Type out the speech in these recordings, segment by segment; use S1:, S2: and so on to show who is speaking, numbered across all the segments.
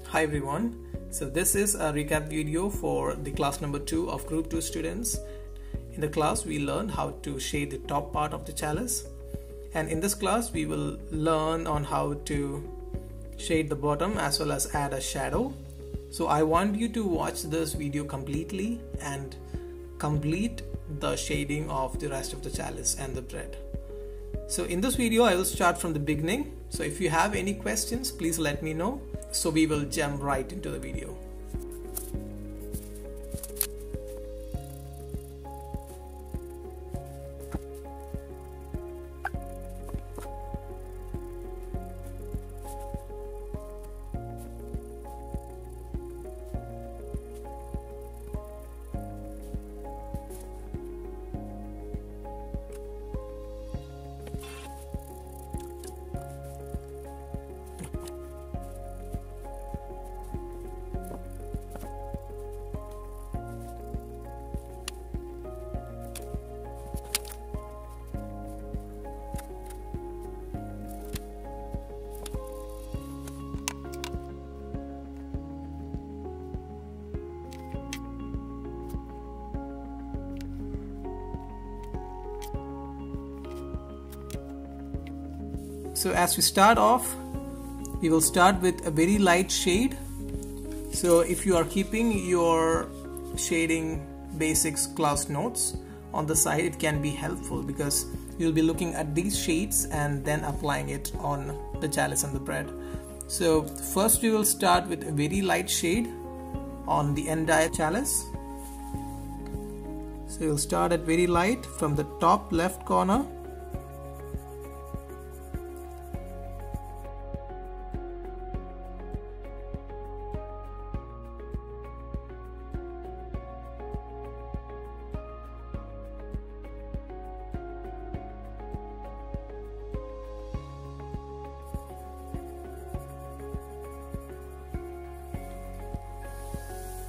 S1: Hi everyone. So this is a recap video for the class number 2 of group 2 students. In the class we learned how to shade the top part of the chalice, and in this class we will learn on how to shade the bottom as well as add a shadow. So I want you to watch this video completely and complete the shading of the rest of the chalice and the bread. So in this video I will start from the beginning. So if you have any questions, please let me know. So we will jump right into the video. So as we start off, we will start with a very light shade. So if you are keeping your shading basics class notes on the side, it can be helpful because you'll be looking at these shades and then applying it on the chalice and the bread. So first we will start with a very light shade on the entire chalice. So you'll start at very light from the top left corner.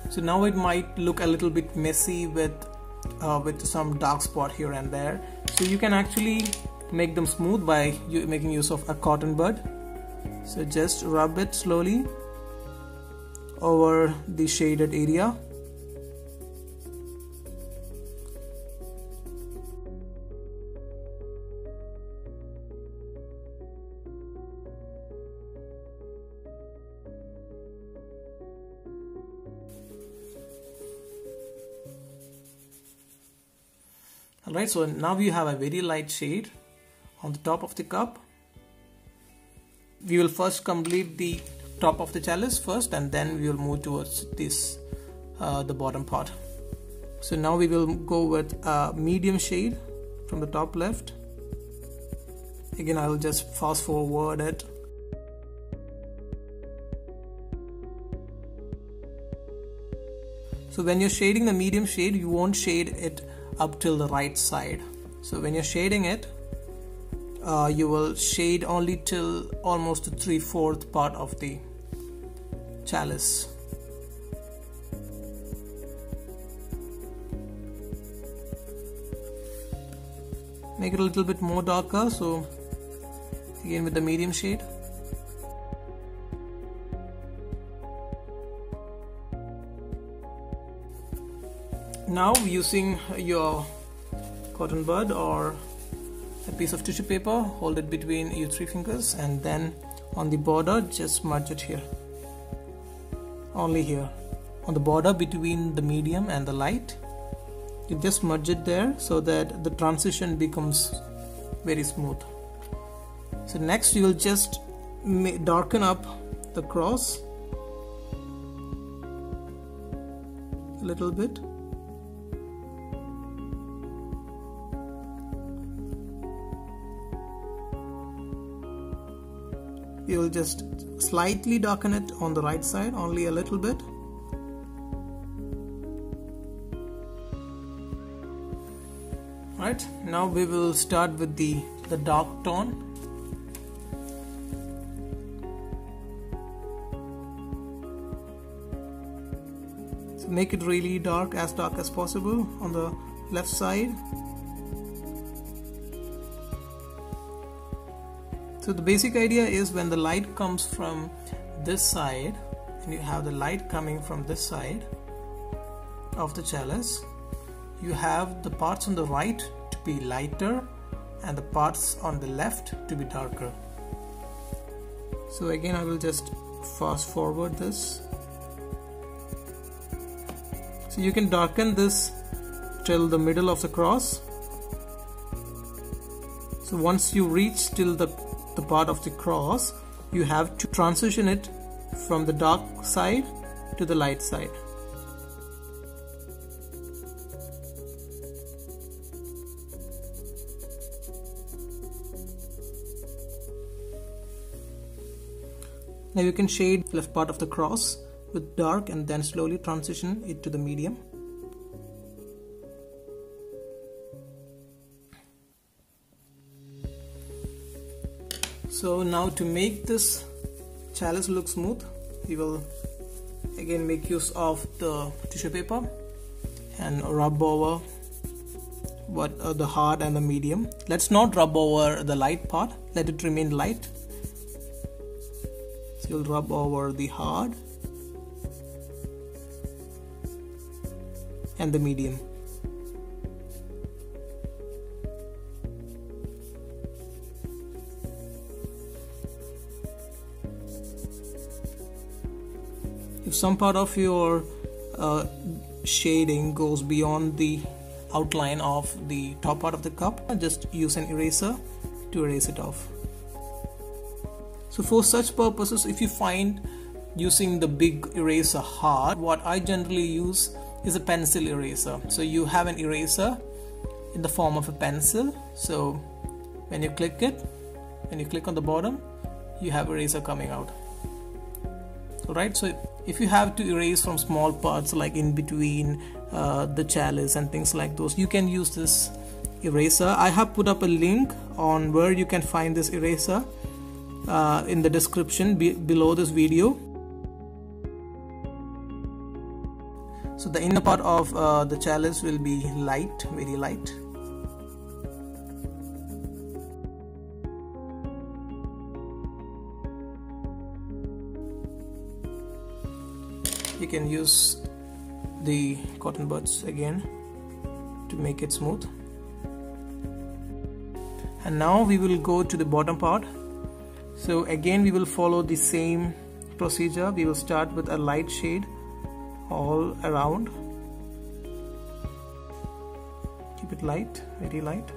S1: So now it might look a little bit messy with some dark spot here and there. So you can actually make them smooth by making use of a cotton bud. So just rub it slowly over the shaded area. Alright, so now we have a very light shade on the top of the cup. We will first complete the top of the chalice first, and then we will move towards this the bottom part. So now we will go with a medium shade from the top left. Again, I will just fast forward it. So when you're shading the medium shade, you won't shade it up till the right side. So when you're shading it, you will shade only till almost the 3/4 part of the chalice. Make it a little bit more darker, so again with the medium shade. Now using your cotton bud or a piece of tissue paper, hold it between your 3 fingers, and then on the border just smudge it here. Only here on the border between the medium and the light, you just smudge it there so that the transition becomes very smooth. So next you will just darken up the cross a little bit. You will just slightly darken it on the right side, only a little bit. Right, now we will start with the dark tone. So make it really dark as possible on the left side. So the basic idea is when the light comes from this side, and you have the light coming from this side of the chalice, you have the parts on the right to be lighter and the parts on the left to be darker. So again, I will just fast forward this. So you can darken this till the middle of the cross. So once you reach till the part of the cross, you have to transition it from the dark side to the light side. Now you can shade left part of the cross with dark and then slowly transition it to the medium. So now to make this chalice look smooth, we will again make use of the tissue paper and rub over the hard and the medium. Let's not rub over the light part, let it remain light. So you'll rub over the hard and the medium. If some part of your shading goes beyond the outline of the top part of the cup, just use an eraser to erase it off. So for such purposes, if you find using the big eraser hard, what I generally use is a pencil eraser. So you have an eraser in the form of a pencil. So when you click it, when you click on the bottom, you have eraser coming out. Alright, so if you have to erase from small parts like in between the chalice and things like those, you can use this eraser. I have put up a link on where you can find this eraser in the description below this video. So the inner part of the chalice will be light, very light. You can use the cotton buds again to make it smooth. And now we will go to the bottom part. So again we will follow the same procedure. We will start with a light shade all around. Keep it light, very light.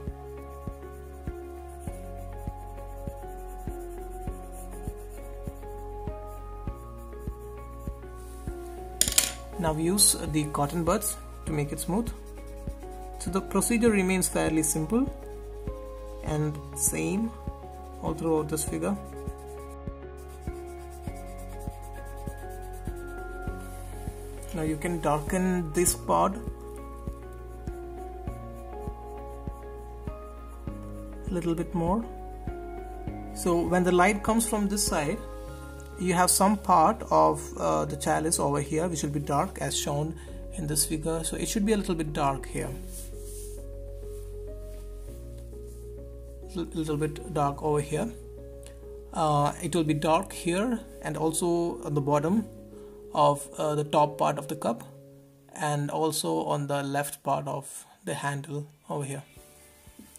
S1: Now we use the cotton buds to make it smooth. So the procedure remains fairly simple and same all throughout this figure. Now you can darken this part a little bit more. So when the light comes from this side, you have some part of the chalice over here which will be dark as shown in this figure. So it should be a little bit dark here, a little bit dark over here. It will be dark here and also on the bottom of the top part of the cup and also on the left part of the handle over here.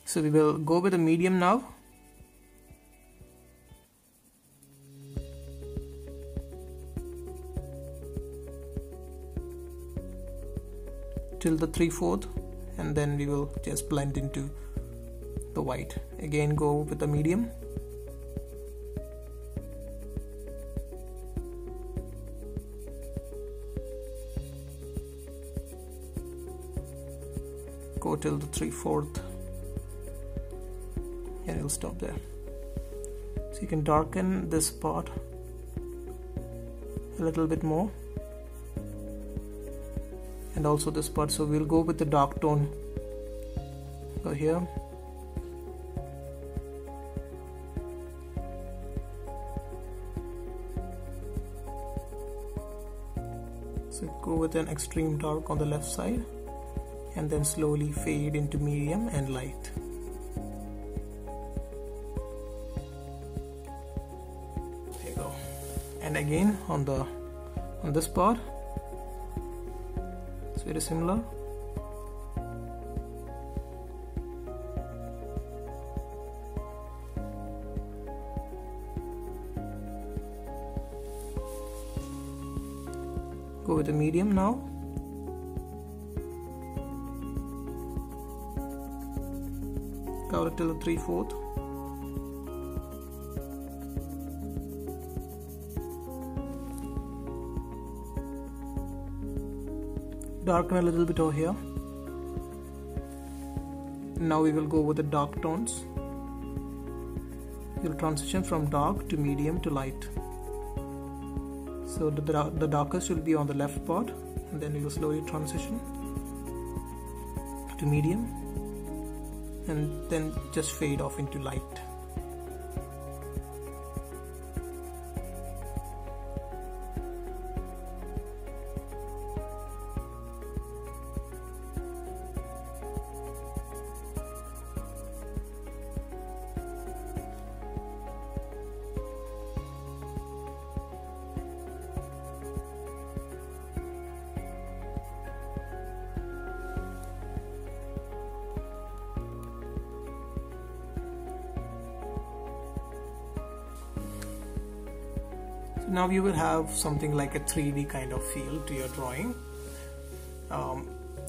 S1: So we will go with a medium now. Till the 3/4, and then we will just blend into the white. Again go with the medium. Go till the 3/4 and it'll stop there. So you can darken this part a little bit more and also this part. So we'll go with the dark tone. Go here. So go with an extreme dark on the left side and then slowly fade into medium and light. There you go. And again on the on this part. It's very similar. Go with the medium now. Cover it till 3/4. Darken a little bit over here. Now we will go with the dark tones. We'll transition from dark to medium to light. So the darkest will be on the left part, and then we will slowly transition to medium and then just fade off into light. Now you will have something like a 3D kind of feel to your drawing.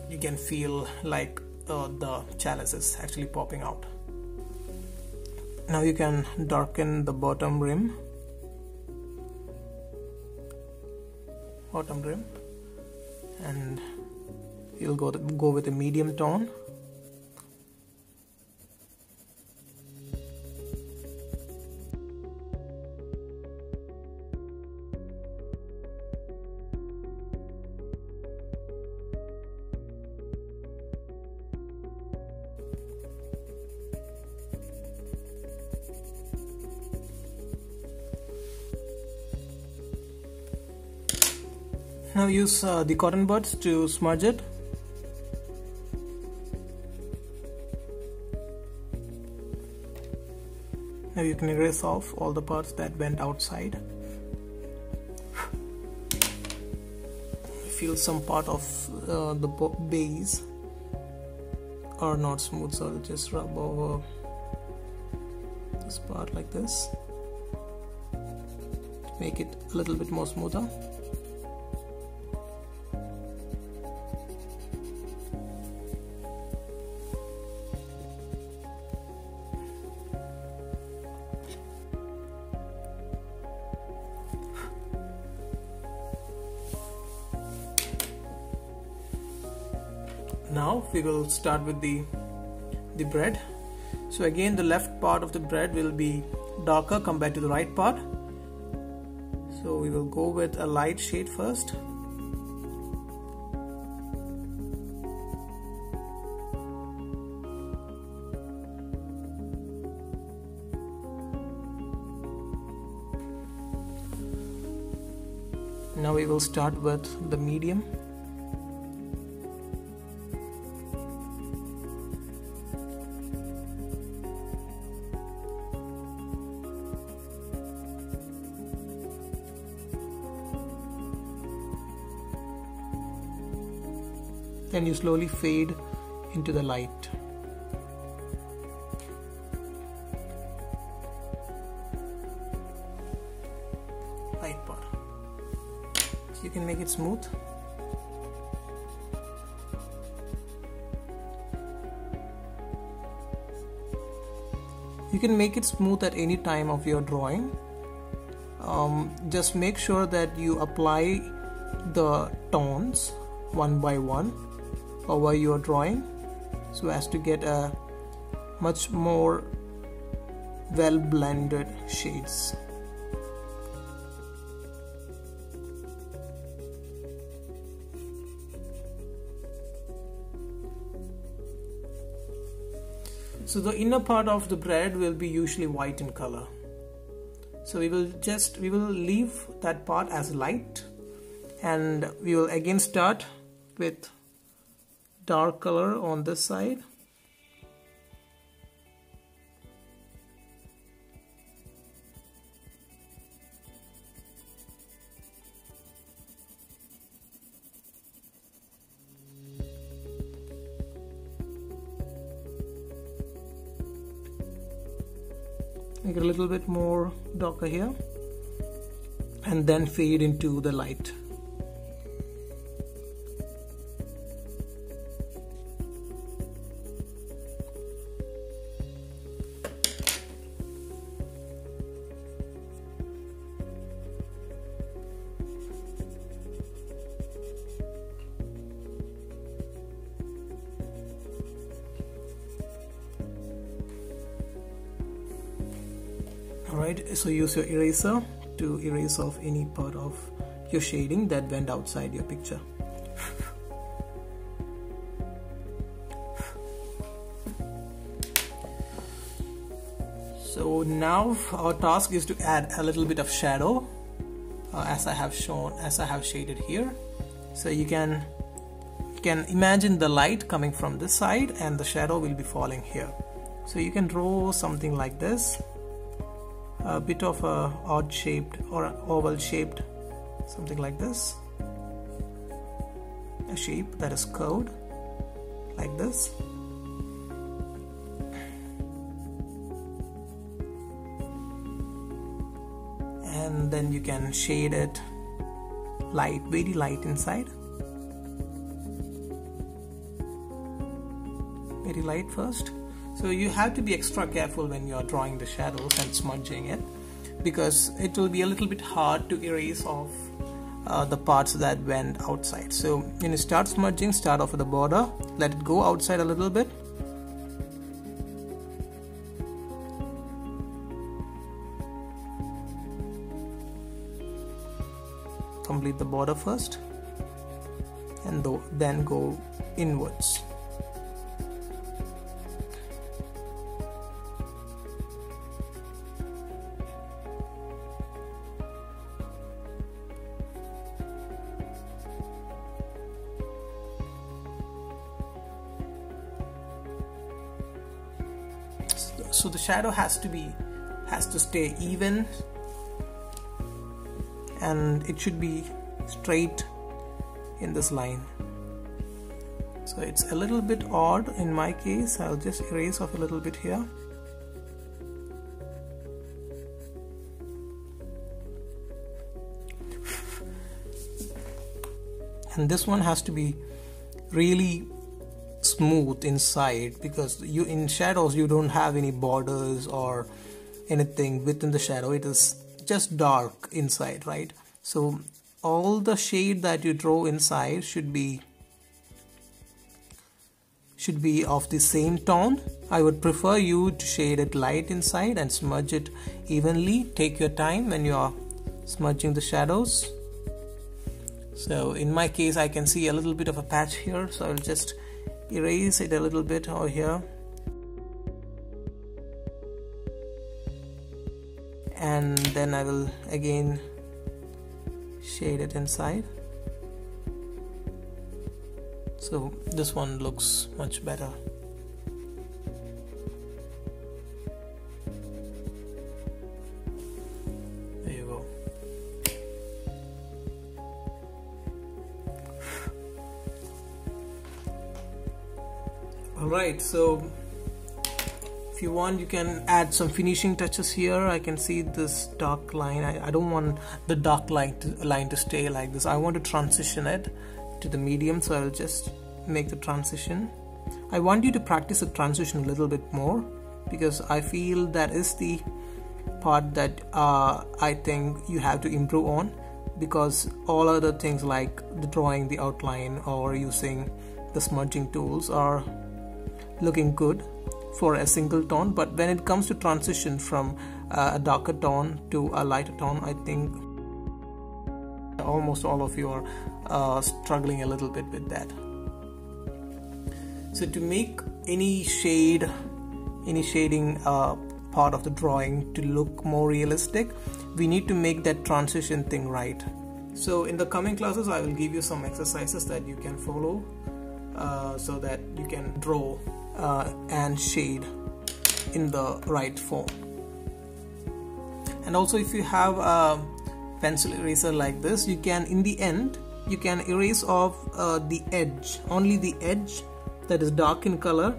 S1: You can feel like the chalice is actually popping out. Now you can darken the bottom rim, and you'll go with a medium tone. Now use the cotton buds to smudge it. Now you can erase off all the parts that went outside. Feel some part of the base are not smooth, so I'll just rub over this part like this to make it a little bit more smoother. Now we will start with the bread. So again, the left part of the bread will be darker compared to the right part. So we will go with a light shade first. Now we will start with the medium. Then you slowly fade into the light. Light part. So you can make it smooth. You can make it smooth at any time of your drawing. Just make sure that you apply the tones one by one over your drawing so as to get a much more well blended shades. So the inner part of the bread will be usually white in color. So we will leave that part as light, and we will again start with dark color on this side. make it a little bit more darker here, and then fade into the light. Alright, so use your eraser to erase off any part of your shading that went outside your picture. So now our task is to add a little bit of shadow, as I have shaded here. So you can imagine the light coming from this side and the shadow will be falling here. So you can draw something like this, a bit of a odd shaped or an oval shaped, something like this, a shape that is curved like this. And then you can shade it light, very light inside, very light first. So you have to be extra careful when you are drawing the shadows and smudging it, because it will be a little bit hard to erase off the parts that went outside. So when you start smudging, start off with the border, let it go outside a little bit. Complete the border first and then go inwards. So the shadow has to stay even, and it should be straight in this line. So it's a little bit odd in my case. I'll just erase off a little bit here. And this one has to be really smooth inside, because you in shadows you don't have any borders or anything within the shadow. It is just dark inside, right? So all the shade that you draw inside should be of the same tone. I would prefer you to shade it light inside and smudge it evenly. Take your time when you are smudging the shadows. So in my case I can see a little bit of a patch here, so I'll just erase it a little bit over here, and then I will again shade it inside. So this one looks much better. There you go. Alright, so if you want you can add some finishing touches here. I can see this dark line. I don't want the dark line to stay like this. I want to transition it to the medium, so I will just make the transition. I want you to practice the transition a little bit more, because I feel that is the part that I think you have to improve on, because all other things like the drawing the outline or using the smudging tools are looking good for a single tone, but when it comes to transition from a darker tone to a lighter tone, I think almost all of you are struggling a little bit with that. So to make any shading part of the drawing to look more realistic, we need to make that transition thing right. So in the coming classes I will give you some exercises that you can follow so that you can draw and shade in the right form. And also, if you have a pencil eraser like this, you can, in the end, you can erase off the edge, only the edge that is dark in color,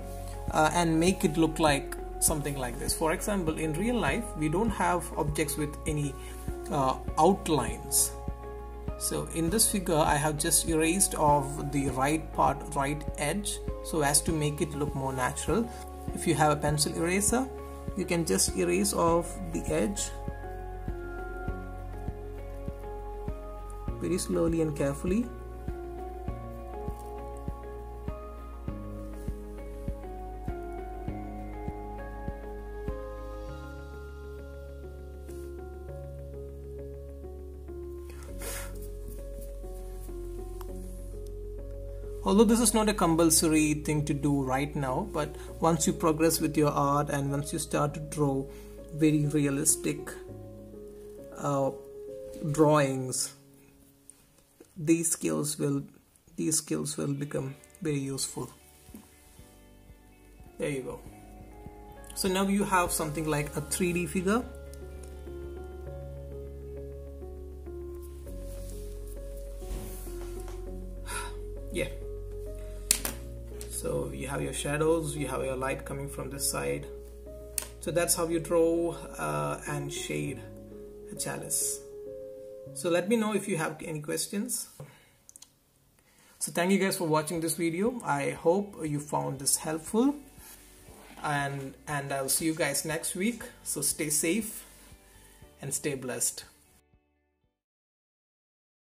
S1: and make it look like something like this. For example, in real life we don't have objects with any outlines. So in this figure I have just erased off the right edge so as to make it look more natural. If you have a pencil eraser, you can just erase off the edge very slowly and carefully. Although this is not a compulsory thing to do right now, but once you progress with your art and once you start to draw very realistic drawings, these skills will become very useful. There you go. So now you have something like a 3D figure. Yeah. So you have your shadows, you have your light coming from this side. So that's how you draw and shade a chalice. So let me know if you have any questions. So thank you guys for watching this video. I hope you found this helpful, and I'll see you guys next week. So stay safe and stay blessed.